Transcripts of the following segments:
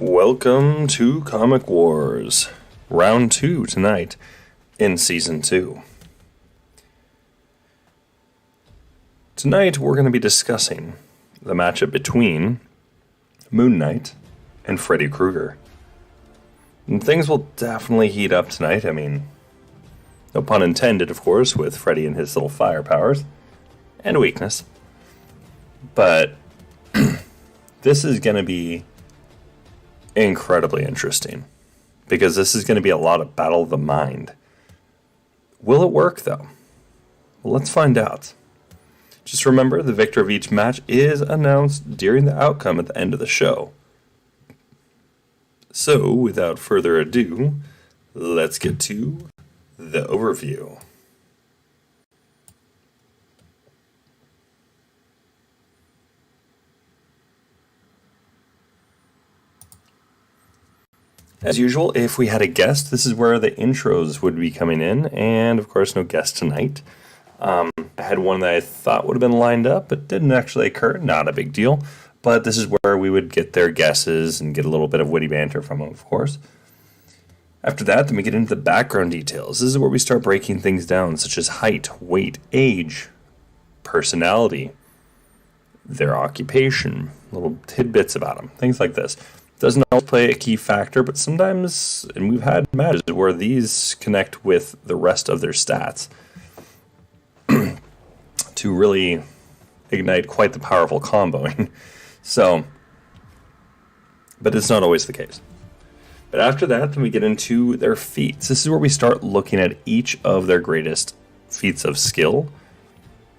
Welcome to Comic Wars, Round 2 tonight in Season 2. Tonight we're going to be discussing the matchup between Moon Knight and Freddy Krueger. And things will definitely heat up tonight. I mean, no pun intended, of course, with Freddy and his little fire powers and weakness. But this is going to be incredibly interesting, because this is going to be a lot of battle of the mind. Will it work, though? Well, let's find out. Just remember, the victor of each match is announced during the outcome at the end of the show. So, without further ado, let's get to the overview. As usual, if we had a guest, this is where the intros would be coming in, and of course no guest tonight. I had one that I thought would have been lined up, but didn't actually occur, not a big deal. But this is where we would get their guesses and get a little bit of witty banter from them, of course. After that, then we get into the background details. This is where we start breaking things down, such as height, weight, age, personality, their occupation, little tidbits about them, things like this. Doesn't always play a key factor, but sometimes, and we've had matches where these connect with the rest of their stats to really ignite quite the powerful comboing. So, but it's not always the case. But after that, then we get into their feats. This is where we start looking at each of their greatest feats of skill,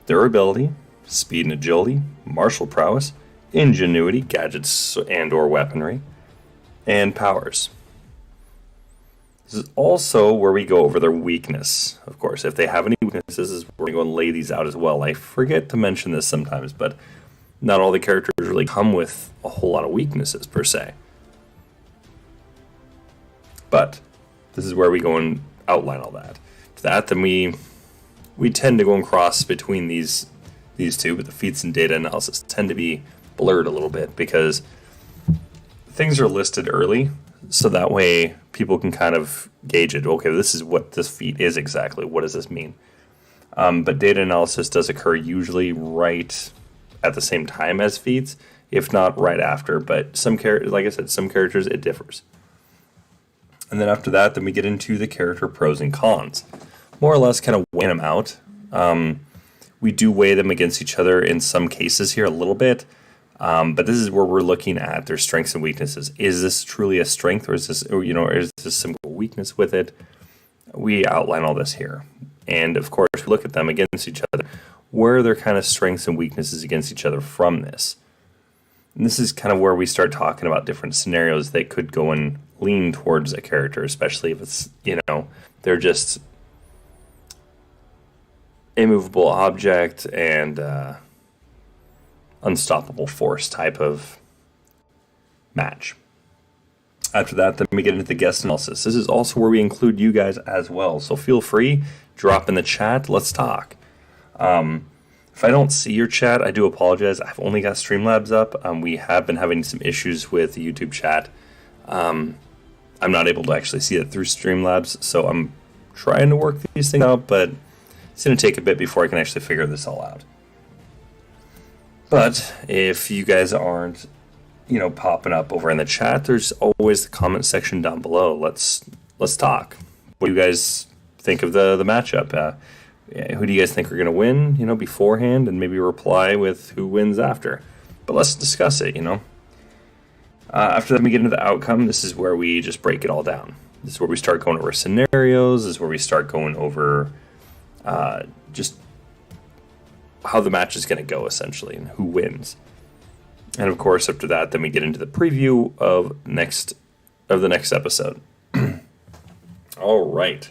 durability, speed and agility, martial prowess, ingenuity, gadgets and or weaponry, and powers. This is also where we go over their weakness. Of course, if they have any weaknesses, this is where we go and lay these out as well. I forget to mention this sometimes, but not all the characters really come with a whole lot of weaknesses per se. But this is where we go and outline all that. To that, then we tend to go and cross between these two, but the feats and data analysis tend to be blurred a little bit because things are listed early, so that way people can kind of gauge it. Okay, this is what this feat is exactly. What does this mean? But data analysis does occur usually right at the same time as feats, if not right after. But some characters, like I said, some characters it differs. And then after that, then we get into the character pros and cons, more or less kind of weighing them out. We do weigh them against each other in some cases here a little bit. But this is where we're looking at their strengths and weaknesses. Is this truly a strength, or is this, or is this some weakness with it? We outline all this here. And of course, we look at them against each other. Where are their kind of strengths and weaknesses against each other from this? And this is kind of where we start talking about different scenarios that could go and lean towards a character, especially if it's, they're just immovable object and unstoppable force type of match. After that, then we get into the guest analysis. This is also where we include you guys as well, so feel free, drop in the chat, let's talk. If I don't see your chat, I do apologize. I've only got Streamlabs up. We have been having some issues with the YouTube chat. I'm not able to actually see it through Streamlabs, so I'm trying to work these things out, but it's going to take a bit before I can actually figure this all out. But if you guys aren't, popping up over in the chat, there's always the comment section down below. Let's talk. What do you guys think of the matchup? Who do you guys think are going to win, beforehand, and maybe reply with who wins after. But let's discuss it, After that, we get into the outcome. This is where we just break it all down. This is where we start going over scenarios. This is where we start going over just how the match is going to go, essentially, and who wins. And of course, after that, then we get into the preview of the next episode. All right.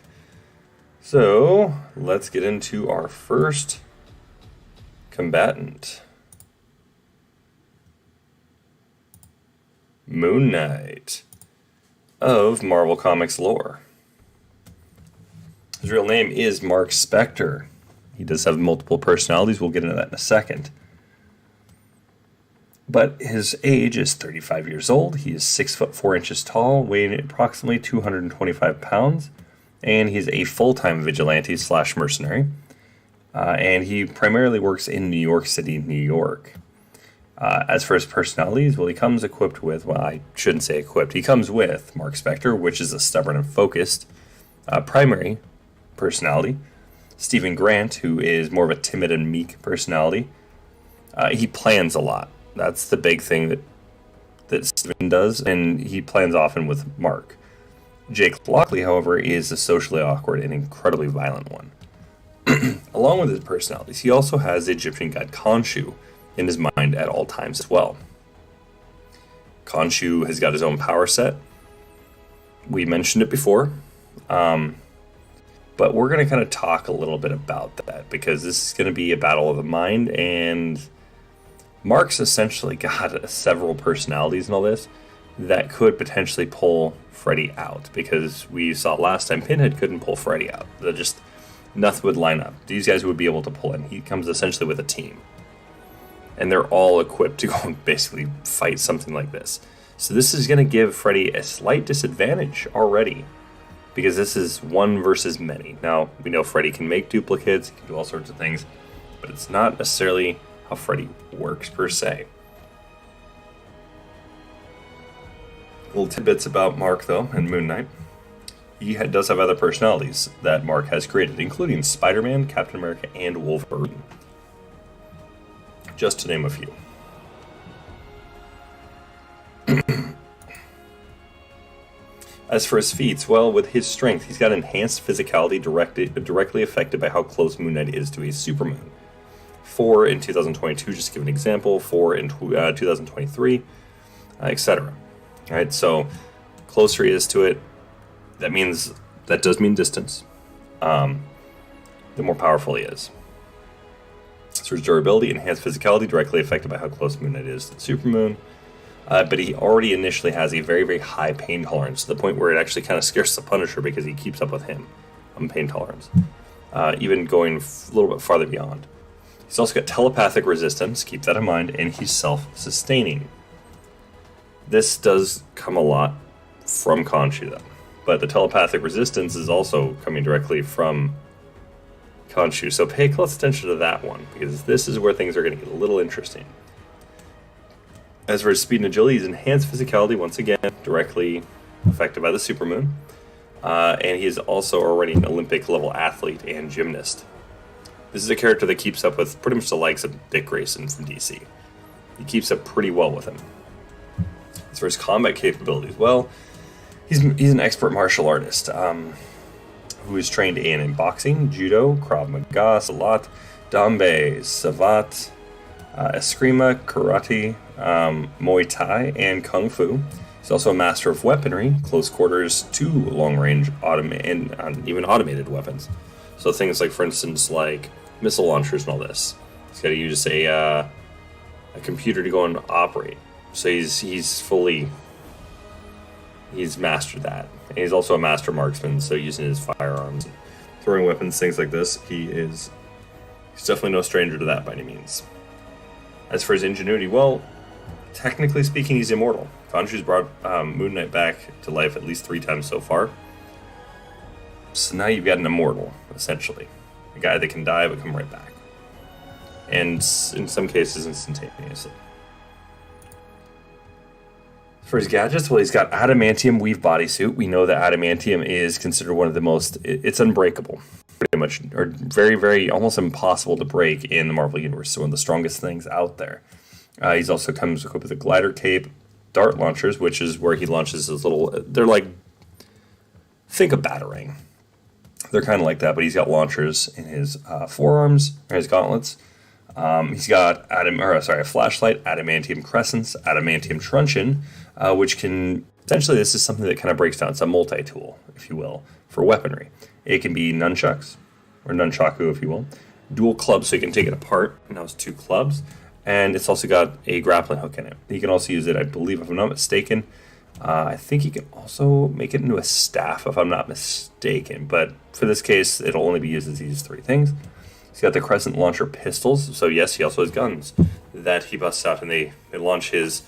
So let's get into our first combatant. Moon Knight of Marvel Comics lore. His real name is Mark Spector. He does have multiple personalities. We'll get into that in a second. But his age is 35 years old. He is 6 foot 4 inches tall, weighing approximately 225 pounds, and he's a full-time vigilante / mercenary. And he primarily works in New York City, New York. As for his personalities, well, he comes equipped with, well, I shouldn't say equipped, he comes with Mark Spector, which is a stubborn and focused primary personality. Stephen Grant, who is more of a timid and meek personality. He plans a lot. That's the big thing that Stephen does, and he plans often with Mark. Jake Lockley, however, is a socially awkward and incredibly violent one. Along with his personalities, he also has the Egyptian god Khonshu in his mind at all times as well. Khonshu has got his own power set. We mentioned it before, but we're going to kind of talk a little bit about that because this is going to be a battle of the mind, and Mark's essentially got several personalities and all this that could potentially pull Freddy out, because we saw last time Pinhead couldn't pull Freddy out. Nothing would line up. These guys would be able to pull in. He comes essentially with a team, and they're all equipped to go and basically fight something like this. So this is going to give Freddy a slight disadvantage already, because this is one versus many. Now, we know Freddy can make duplicates, he can do all sorts of things, but it's not necessarily how Freddy works per se. Little tidbits about Mark, though, and Moon Knight. He does have other personalities that Mark has created, including Spider-Man, Captain America, and Wolverine. Just to name a few. As for his feats, well, with his strength, he's got enhanced physicality directly affected by how close Moon Knight is to a supermoon. 4 in 2022, just to give an example, 4 in 2023, etc. Alright, so closer he is to it, that does mean distance, the more powerful he is. So his durability, enhanced physicality, directly affected by how close Moon Knight is to the supermoon. But he already initially has a very, very high pain tolerance, to the point where it actually kind of scares the Punisher because he keeps up with him on pain tolerance, even going a little bit farther beyond. He's also got telepathic resistance, keep that in mind, and he's self-sustaining. This does come a lot from Khonshu, though. But the telepathic resistance is also coming directly from Khonshu, so pay close attention to that one, because this is where things are going to get a little interesting. As for his speed and agility, he's enhanced physicality, once again, directly affected by the supermoon. And he is also already an Olympic-level athlete and gymnast. This is a character that keeps up with pretty much the likes of Dick Grayson from DC. He keeps up pretty well with him. As for his combat capabilities, well, he's an expert martial artist who is trained in boxing, judo, Krav Maga, Salat, Dambe, Savat, Eskrima, Karate, Muay Thai, and Kung Fu. He's also a master of weaponry, close quarters to long-range, and even automated weapons. So things like, for instance, like missile launchers and all this. He's got to use a computer to go and operate. So he's mastered that. And he's also a master marksman, so using his firearms, throwing weapons, things like this, he's definitely no stranger to that by any means. As for his ingenuity, well, technically speaking, he's immortal. Khonshu's brought Moon Knight back to life at least 3 times so far. So now you've got an immortal, essentially. A guy that can die but come right back. And in some cases, instantaneously. For his gadgets, well, he's got adamantium weave bodysuit. We know that adamantium is considered one of the most... It's unbreakable, pretty much, or very, very, almost impossible to break in the Marvel Universe. So one of the strongest things out there. He's also comes equipped with a glider cape, dart launchers, which is where he launches his little... They're like... Think a batarang. They're kind of like that, but he's got launchers in his forearms, or his gauntlets. He's got a flashlight, adamantium crescents, adamantium truncheon, which can... Essentially, this is something that kind of breaks down. It's a multi-tool, if you will, for weaponry. It can be nunchucks, or nunchaku, if you will. Dual clubs, so you can take it apart. Now it's 2 clubs. And it's also got a grappling hook in it. You can also use it, I believe, if I'm not mistaken. I think you can also make it into a staff, if I'm not mistaken. But for this case, it'll only be used as these 3 things. He's got the crescent launcher pistols. So yes, he also has guns. that he busts out, and they launch his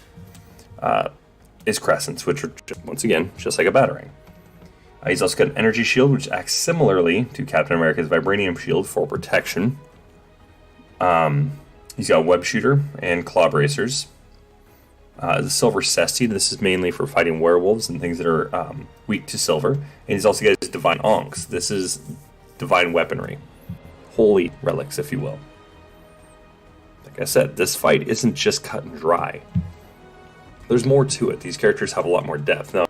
crescents, which are, once again, just like a batarang. He's also got an energy shield, which acts similarly to Captain America's vibranium shield for protection. He's got a web shooter and claw bracers. The silver cestine, this is mainly for fighting werewolves and things that are weak to silver. And he's also got his divine onks. This is divine weaponry. Holy relics, if you will. Like I said, this fight isn't just cut and dry. There's more to it. These characters have a lot more depth. Now,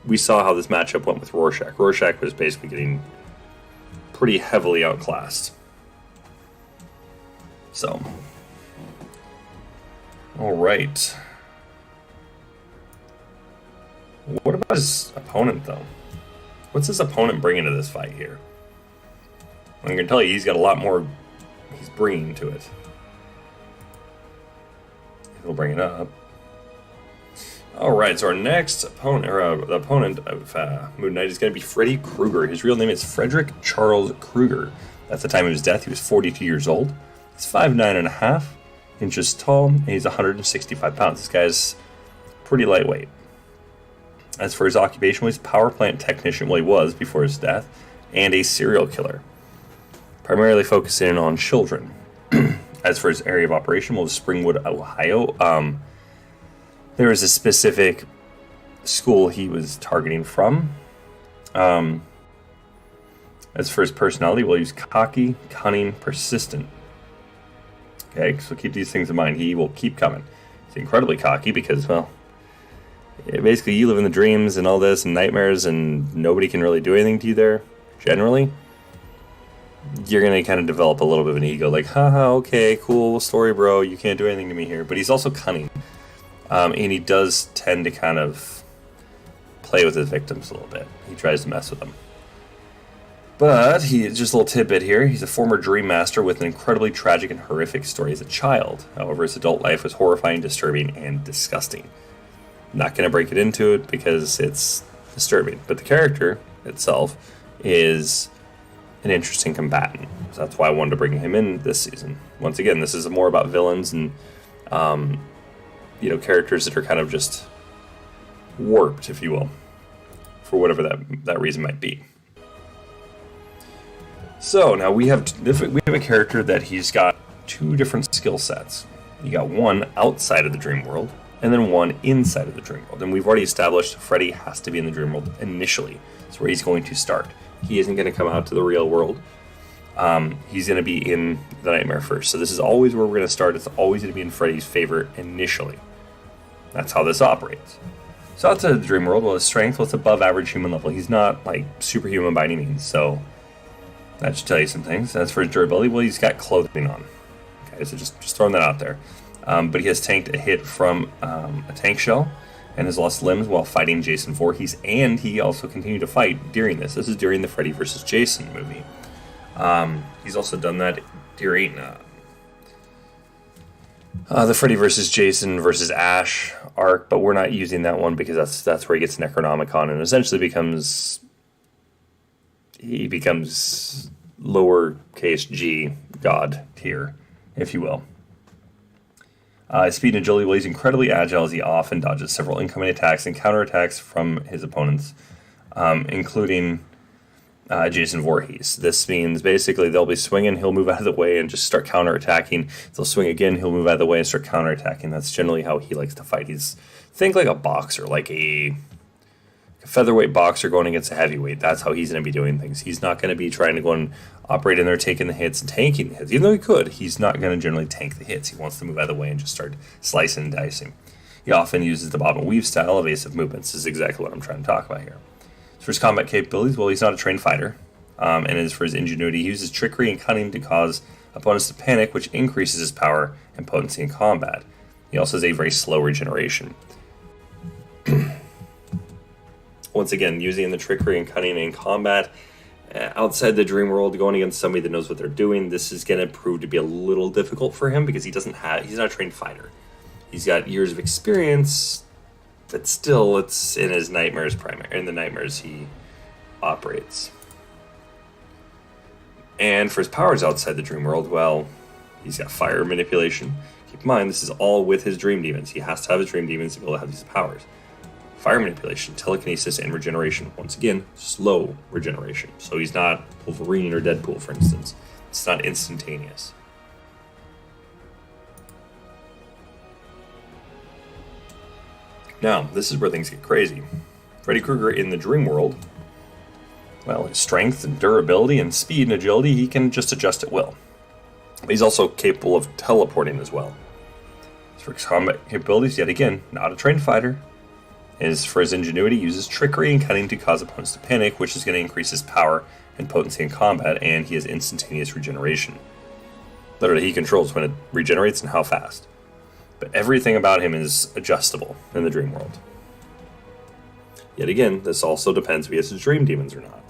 we saw how this matchup went with Rorschach. Rorschach was basically getting pretty heavily outclassed. So, alright. What about his opponent, though? What's his opponent bringing to this fight here? I'm going to tell you, he's got a lot more he's bringing to it. He'll bring it up. Alright, so our next opponent, the opponent of Moon Knight is going to be Freddy Krueger. His real name is Frederick Charles Krueger. At the time of his death, he was 42 years old. He's 5'9.5" inches tall, and he's 165 pounds. This guy's pretty lightweight. As for his occupation, he's a power plant technician, well, he was before his death, and a serial killer, primarily focusing on children. As for his area of operation, well, Springwood, Ohio. There was a specific school he was targeting from. As for his personality, well, he's cocky, cunning, persistent. Okay, so keep these things in mind. He will keep coming. He's incredibly cocky because, well, basically you live in the dreams and all this and nightmares and nobody can really do anything to you there, generally. You're going to kind of develop a little bit of an ego, like, haha, okay, cool story, bro, you can't do anything to me here. But he's also cunning. And he does tend to kind of play with his victims a little bit. He tries to mess with them. But, just a little tidbit here, he's a former dream master with an incredibly tragic and horrific story as a child. However, his adult life was horrifying, disturbing, and disgusting. I'm not going to break it into it because it's disturbing. But the character itself is an interesting combatant. So that's why I wanted to bring him in this season. Once again, this is more about villains and characters that are kind of just warped, if you will, for whatever that reason might be. So now we have a character that he's got two different skill sets. You got one outside of the dream world, and then one inside of the dream world. And we've already established Freddy has to be in the dream world initially. That's where he's going to start. He isn't going to come out to the real world. He's going to be in the nightmare first. So this is always where we're going to start. It's always going to be in Freddy's favor initially. That's how this operates. So outside of the dream world, well, his strength was above average human level. He's not like superhuman by any means. So that should tell you some things. As for his durability, well, he's got clothing on. Okay, so just throwing that out there. But he has tanked a hit from a tank shell and has lost limbs while fighting Jason Voorhees, and he also continued to fight during this. This is during the Freddy vs. Jason movie. He's also done that during the Freddy vs. Jason vs. Ash arc, but we're not using that one because that's where he gets Necronomicon and essentially becomes lowercase g god tier, if you will. His speed and agility, well, he's incredibly agile as he often dodges several incoming attacks and counterattacks from his opponents, including Jason Voorhees. This means basically they'll be swinging, he'll move out of the way and just start counterattacking. They'll swing again, he'll move out of the way and start counterattacking. That's generally how he likes to fight. Think like a boxer, like a featherweight boxer going against a heavyweight. That's how he's going to be doing things. He's not going to be trying to go and operate in there, taking the hits and tanking the hits. Even though he could, he's not going to generally tank the hits. He wants to move out of the way and just start slicing and dicing. He often uses the bob and weave style evasive movements. This is exactly what I'm trying to talk about here. As for his combat capabilities, well, he's not a trained fighter. And as for his ingenuity, he uses trickery and cunning to cause opponents to panic, which increases his power and potency in combat. He also has a very slow regeneration. Once again, using the trickery and cunning in combat, outside the dream world, going against somebody that knows what they're doing, this is going to prove to be a little difficult for him because he's not a trained fighter. He's got years of experience, but still, it's in his nightmares in the nightmares he operates. And for his powers outside the dream world, well, he's got fire manipulation. Keep in mind, this is all with his dream demons. He has to have his dream demons to be able to have these powers. Fire manipulation, telekinesis, and regeneration. Once again, slow regeneration. So he's not Wolverine or Deadpool, for instance. It's not instantaneous. Now, this is where things get crazy. Freddy Krueger in the dream world, well, his strength and durability and speed and agility, he can just adjust at will. But he's also capable of teleporting as well. For his combat capabilities, yet again, not a trained fighter. As for his ingenuity, he uses trickery and cunning to cause opponents to panic, which is going to increase his power and potency in combat, and he has instantaneous regeneration. Literally, he controls when it regenerates and how fast. But everything about him is adjustable in the dream world. Yet again, this also depends if he has his dream demons or not.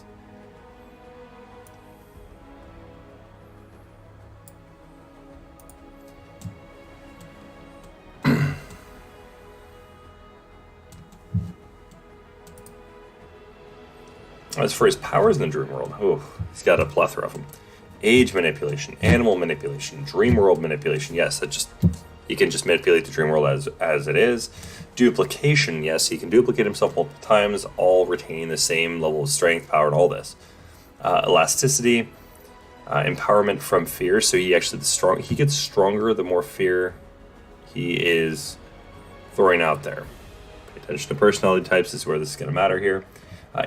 As for his powers in the dream world, he's got a plethora of them. Age manipulation, animal manipulation, dream world manipulation. Yes, he can just manipulate the dream world as it is. Duplication, yes, he can duplicate himself multiple times, all retaining the same level of strength, power, and all this. Elasticity, empowerment from fear. So he gets stronger the more fear he is throwing out there. Pay attention to personality types. This is where this is going to matter here.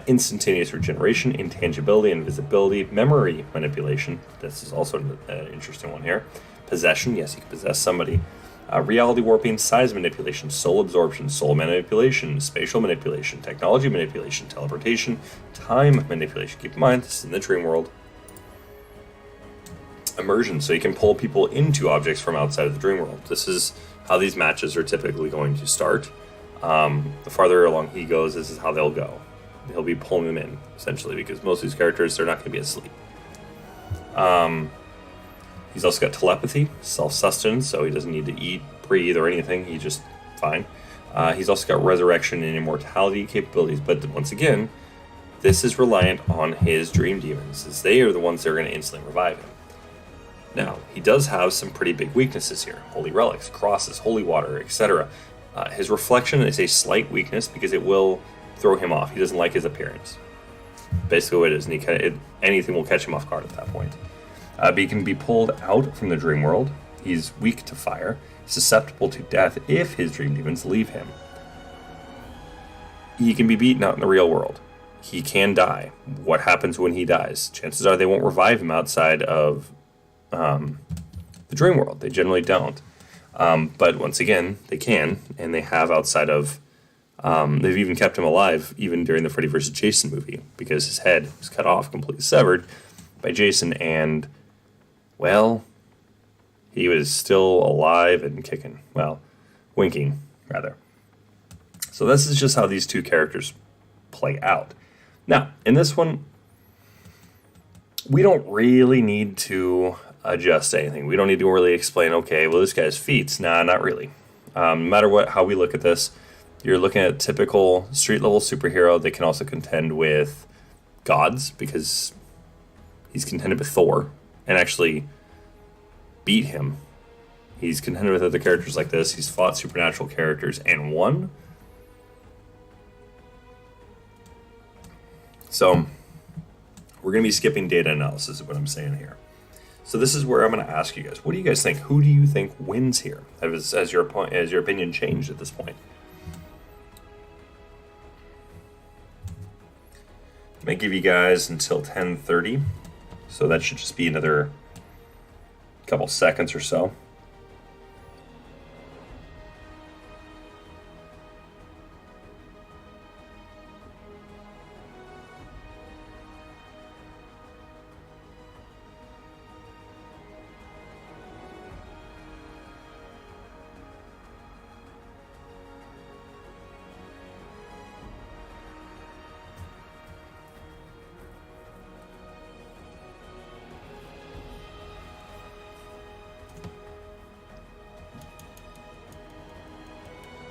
Instantaneous regeneration, intangibility, invisibility, memory manipulation. This is also an interesting one here. Possession, yes, he can possess somebody. Reality warping, size manipulation, soul absorption, soul manipulation, spatial manipulation, technology manipulation, teleportation, time manipulation. Keep in mind, this is in the dream world. Immersion, so you can pull people into objects from outside of the dream world. This is how these matches are typically going to start. The farther along he goes, this is how they'll go. He'll be pulling them in, essentially, because most of these characters, they're not going to be asleep. He's also got telepathy, self-sustenance, so he doesn't need to eat, breathe, or anything. He's just fine. He's also got resurrection and immortality capabilities, but once again, this is reliant on his dream demons, as they are the ones that are going to instantly revive him. Now, he does have some pretty big weaknesses here. Holy relics, crosses, holy water, etc. His reflection is a slight weakness because it will throw him off. He doesn't like his appearance. Basically what it is, and anything will catch him off guard at that point. But he can be pulled out from the dream world. He's weak to fire, susceptible to death if his dream demons leave him. He can be beaten out in the real world. He can die. What happens when he dies? Chances are they won't revive him outside of the dream world. They generally don't. But once again, they can, and they have outside of they've even kept him alive even during the Freddy vs. Jason movie because his head was cut off, completely severed by Jason, and, well, he was still alive and kicking. Well, winking, rather. So this is just how these two characters play out. Now, in this one, we don't really need to adjust anything. We don't need to really explain, okay, well, this guy's feats. Nah, not really. No matter how we look at this, you're looking at a typical street-level superhero. They can also contend with gods because he's contended with Thor and actually beat him. He's contended with other characters like this. He's fought supernatural characters and won. So we're going to be skipping data analysis is what I'm saying here. So this is where I'm going to ask you guys, what do you guys think? Who do you think wins here? Has your opinion changed at this point? I give you guys until 10:30, so that should just be another couple seconds or so.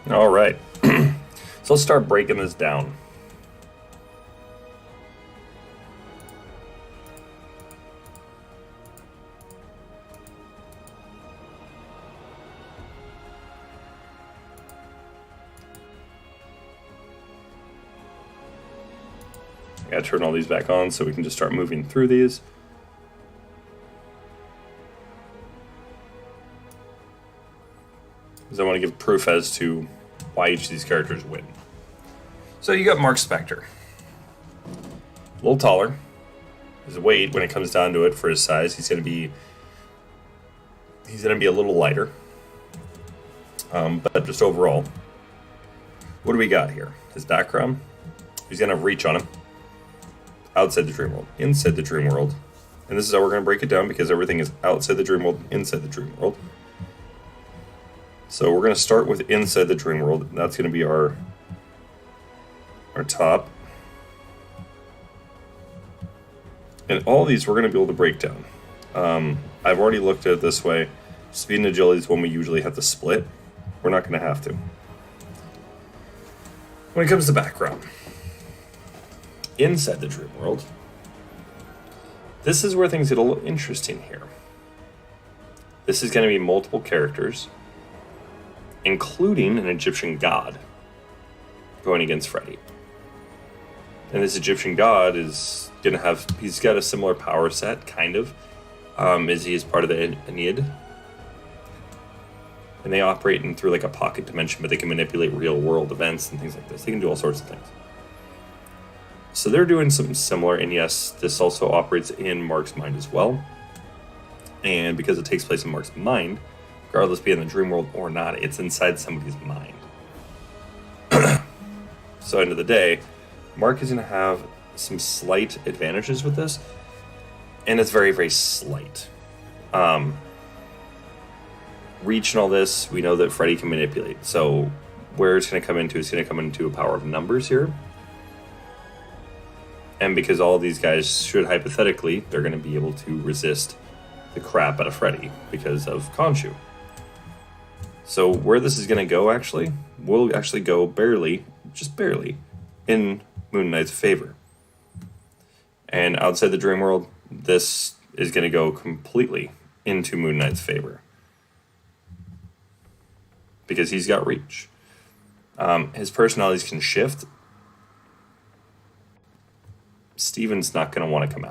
All right, so let's start breaking this down. I gotta turn all these back on so we can just start moving through these. Because I want to give proof as to why each of these characters win. So you got Mark Spector. A little taller. His weight, when it comes down to it, for his size, he's gonna be a little lighter. But just overall, what do we got here? His background. He's gonna have reach on him. Outside the dream world, inside the dream world. And this is how we're gonna break it down because everything is outside the dream world, inside the dream world. So we're going to start with inside the dream world. That's going to be our top. And all these we're going to be able to break down. I've already looked at it this way. Speed and agility is one we usually have to split. We're not going to have to. When it comes to background, inside the dream world, this is where things get a little interesting here. This is going to be multiple characters, including an Egyptian god going against Freddy. And this Egyptian god is going to have, he's got a similar power set, kind of, as he is part of the Aeneid. And they operate in through like a pocket dimension, but they can manipulate real world events and things like this. They can do all sorts of things. So they're doing something similar, and yes, this also operates in Mark's mind as well. And because it takes place in Mark's mind, regardless be in the dream world or not, it's inside somebody's mind. So end of the day, Mark is going to have some slight advantages with this, and it's very, very slight. Reach and all this, we know that Freddy can manipulate. So where it's going to come into is going to come into a power of numbers here. And because all these guys should hypothetically, they're going to be able to resist the crap out of Freddy because of Khonshu. So where this is going to go, actually, will actually go barely, just barely, in Moon Knight's favor. And outside the dream world, this is going to go completely into Moon Knight's favor. Because he's got reach. His personalities can shift. Steven's not going to want to come